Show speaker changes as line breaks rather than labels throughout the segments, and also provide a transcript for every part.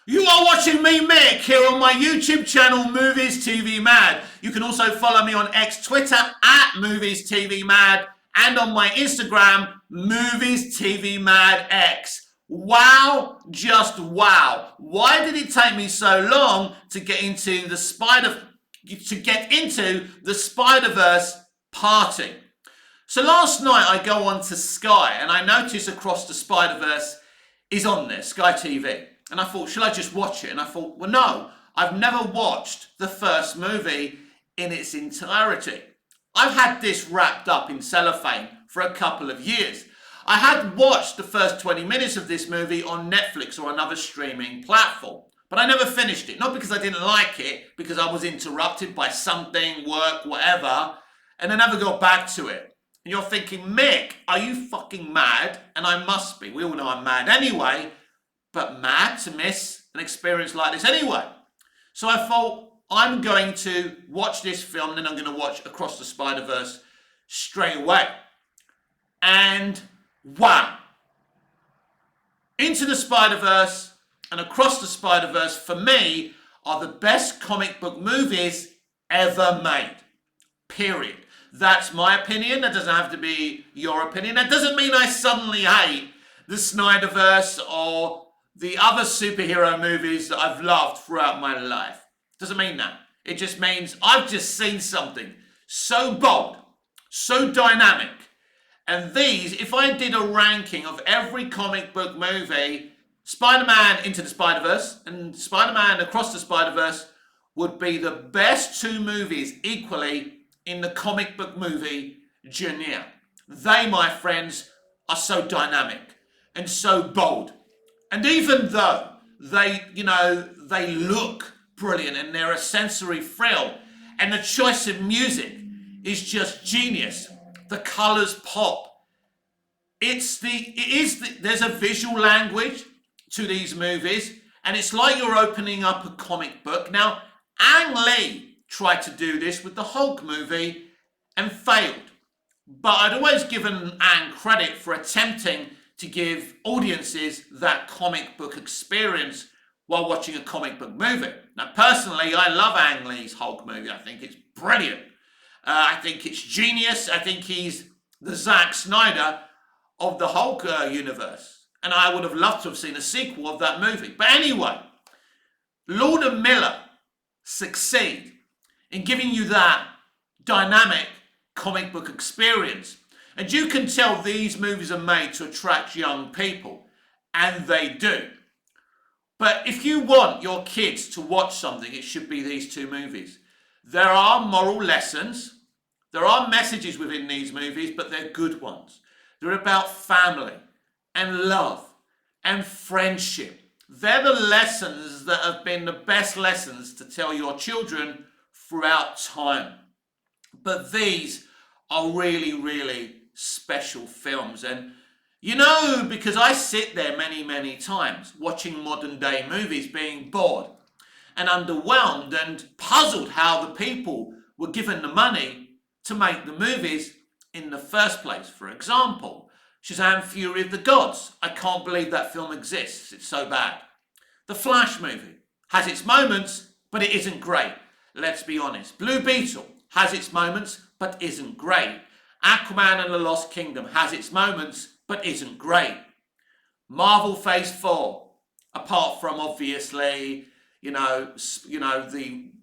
You are watching me, Mick, here on my YouTube channel, Movies TV Mad. You can also follow me on X Twitter at Movies TV Mad and on my Instagram, Movies TV Mad X. Wow, just wow. Why did it take me so long to get into the Spider-Verse party? So last night I go on to Sky and I notice Across the Spider-Verse is on there, Sky TV. And I thought, shall I just watch it? And I thought, well, no, I've never watched the first movie in its entirety. I've had this wrapped up in cellophane for a couple of years. I had watched the first 20 minutes of this movie on Netflix or another streaming platform, but I never finished it. Not because I didn't like it, because I was interrupted by something, work, whatever, and I never got back to it. And you're thinking, Mick, are you fucking mad? And I must be. We all know I'm mad anyway. But mad to miss an experience like this anyway. So I thought, I'm going to watch this film, and then I'm going to watch Across the Spider-Verse straight away. And wow. Into the Spider-Verse and Across the Spider-Verse, for me, are the best comic book movies ever made. Period. That's my opinion. That doesn't have to be your opinion. That doesn't mean I suddenly hate the Snyderverse or the other superhero movies that I've loved throughout my life. Doesn't mean that. It just means I've just seen something so bold, so dynamic. And these, if I did a ranking of every comic book movie, Spider-Man Into the Spider-Verse and Spider-Man Across the Spider-Verse would be the best two movies equally in the comic book movie genre. They, my friends, are so dynamic and so bold. And even though they look brilliant and they're a sensory thrill, and the choice of music is just genius. The colours pop. There's a visual language to these movies, and it's like you're opening up a comic book. Now, Ang Lee tried to do this with the Hulk movie and failed. But I'd always given Ang credit for attempting to give audiences that comic book experience while watching a comic book movie. Now, personally, I love Ang Lee's Hulk movie. I think it's brilliant. I think it's genius. I think he's the Zack Snyder of the Hulk universe. And I would have loved to have seen a sequel of that movie. But anyway, Lord and Miller succeed in giving you that dynamic comic book experience. And you can tell these movies are made to attract young people, and they do. But if you want your kids to watch something, it should be these two movies. There are moral lessons, there are messages within these movies, but they're good ones. They're about family and love and friendship. They're the lessons that have been the best lessons to tell your children throughout time. But these are really, really special films. And because I sit there many, many times watching modern day movies, being bored and underwhelmed and puzzled how the people were given the money to make the movies in the first place. For example, Shazam! Fury of the Gods. I can't believe that film exists. It's so bad. The Flash movie has its moments, but it isn't great. Let's be honest. Blue Beetle has its moments, but isn't great. Aquaman and the Lost Kingdom has its moments, but isn't great. Marvel Phase 4, apart from obviously, the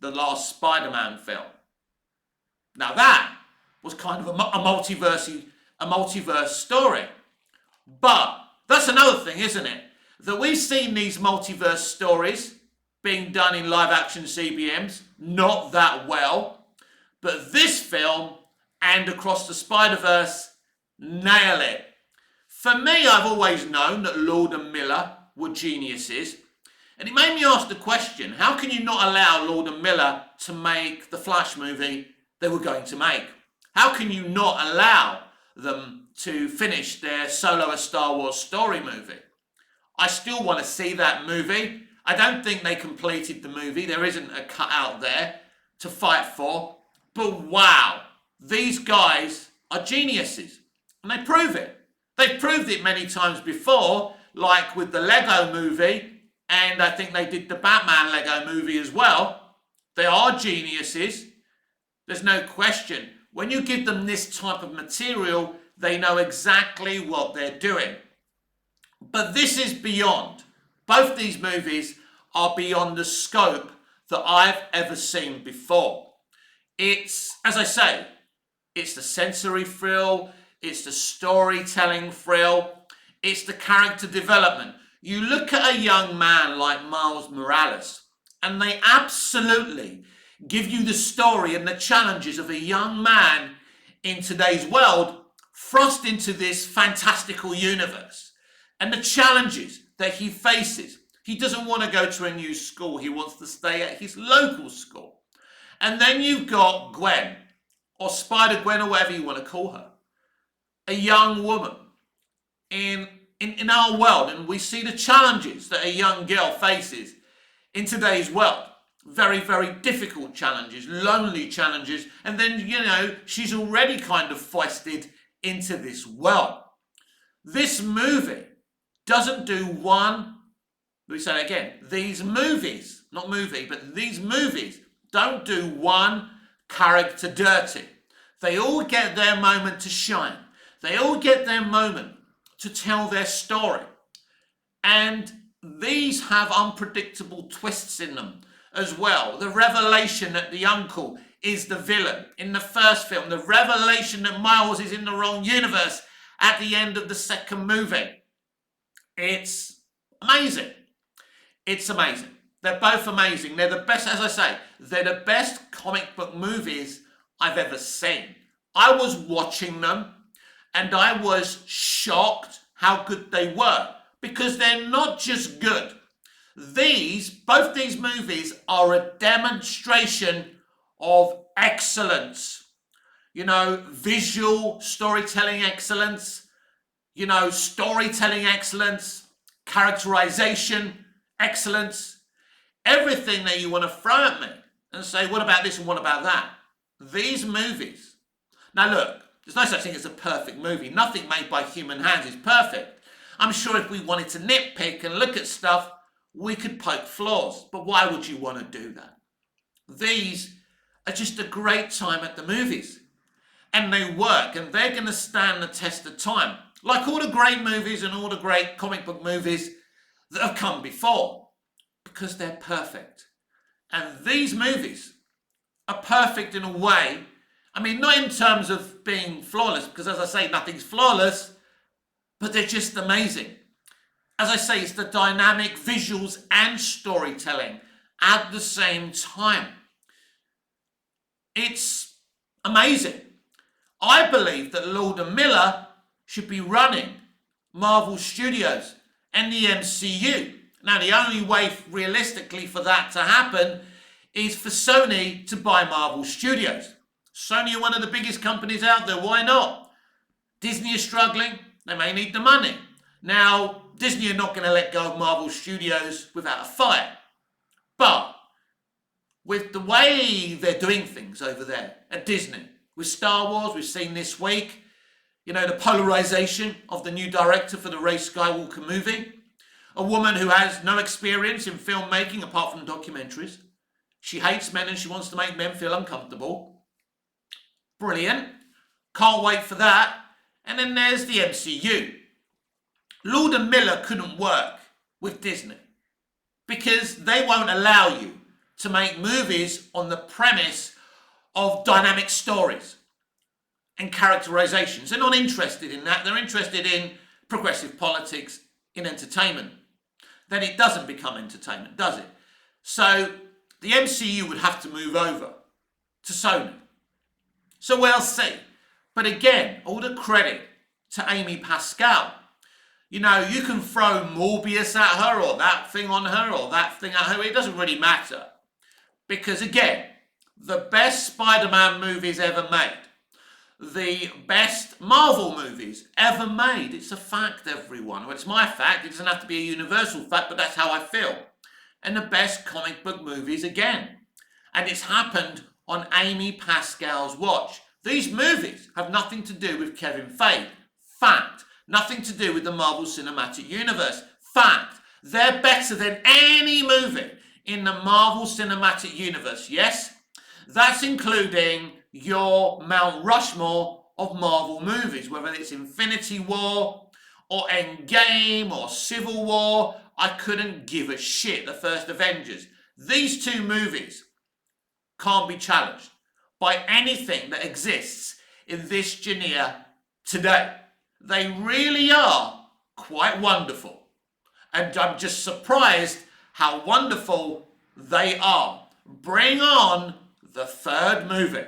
last Spider-Man film. Now that was kind of a multiverse story. But that's another thing, isn't it? That we've seen these multiverse stories being done in live action CBMs, not that well. But this film and Across the Spider-Verse nail it. For me, I've always known that Lord and Miller were geniuses. And it made me ask the question, how can you not allow Lord and Miller to make the Flash movie they were going to make? How can you not allow them to finish their solo A Star Wars story movie? I still want to see that movie. I don't think they completed the movie. There isn't a cut out there to fight for. But wow, these guys are geniuses. And they prove it. They've proved it many times before, like with the Lego movie and I think they did the Batman Lego movie as well. They are geniuses. There's no question. When you give them this type of material, they know exactly what they're doing. But this is beyond. Both these movies are beyond the scope that I've ever seen before. It's, as I say, it's the sensory thrill, it's the storytelling thrill, it's the character development. You look at a young man like Miles Morales, and they absolutely give you the story and the challenges of a young man in today's world thrust into this fantastical universe. And the challenges that he faces. He doesn't want to go to a new school. He wants to stay at his local school. And then you've got Gwen, or Spider-Gwen, or whatever you want to call her. A young woman in our world. And we see the challenges that a young girl faces in today's world. Very, very difficult challenges, lonely challenges. And then, she's already kind of foisted into this world. This movie doesn't do one, let me say that again, these movies don't do one character dirty. They all get their moment to shine. They all get their moment to tell their story. And these have unpredictable twists in them as well. The revelation that the uncle is the villain in the first film. The revelation that Miles is in the wrong universe at the end of the second movie. It's amazing. It's amazing. They're both amazing. They're the best, as I say, they're the best comic book movies I've ever seen. I was watching them and I was shocked how good they were, because they're not just good. Both these movies are a demonstration of excellence. Visual storytelling excellence, storytelling excellence, characterization excellence, everything that you want to throw at me and say, what about this and what about that? These movies. Now look, there's no such thing as a perfect movie. Nothing made by human hands is perfect. I'm sure if we wanted to nitpick and look at stuff, we could poke flaws. But why would you want to do that? These are just a great time at the movies. And they work, and they're going to stand the test of time. Like all the great movies and all the great comic book movies that have come before. Because they're perfect. And these movies are perfect in a way. I mean, not in terms of being flawless, because as I say, nothing's flawless. But they're just amazing. As I say, it's the dynamic visuals and storytelling at the same time. It's amazing. I believe that Lord and Miller should be running Marvel Studios and the MCU. Now, the only way realistically for that to happen is for Sony to buy Marvel Studios. Sony are one of the biggest companies out there. Why not? Disney is struggling. They may need the money. Now, Disney are not going to let go of Marvel Studios without a fight. But with the way they're doing things over there at Disney, with Star Wars, we've seen this week, the polarization of the new director for the Rey Skywalker movie. A woman who has no experience in filmmaking apart from documentaries. She hates men and she wants to make men feel uncomfortable. Brilliant. Can't wait for that. And then there's the MCU. Lord and Miller couldn't work with Disney because they won't allow you to make movies on the premise of dynamic stories and characterizations. They're not interested in that. They're interested in progressive politics, in entertainment. Then it doesn't become entertainment, does it? So the MCU would have to move over to Sony. So we'll see. But again, all the credit to Amy Pascal. You can throw Morbius at her or that thing on her or that thing at her. It doesn't really matter. Because again, the best Spider-Man movies ever made. The best Marvel movies ever made. It's a fact, everyone. Well, it's my fact. It doesn't have to be a universal fact, but that's how I feel. And the best comic book movies again. And it's happened on Amy Pascal's watch. These movies have nothing to do with Kevin Feige. Fact. Nothing to do with the Marvel Cinematic Universe. Fact. They're better than any movie in the Marvel Cinematic Universe. Yes, that's including your Mount Rushmore of Marvel movies, whether it's Infinity War or Endgame or Civil War. I couldn't give a shit. The first Avengers. These two movies can't be challenged by anything that exists in this genre today. They really are quite wonderful. And I'm just surprised how wonderful they are. Bring on the third movie.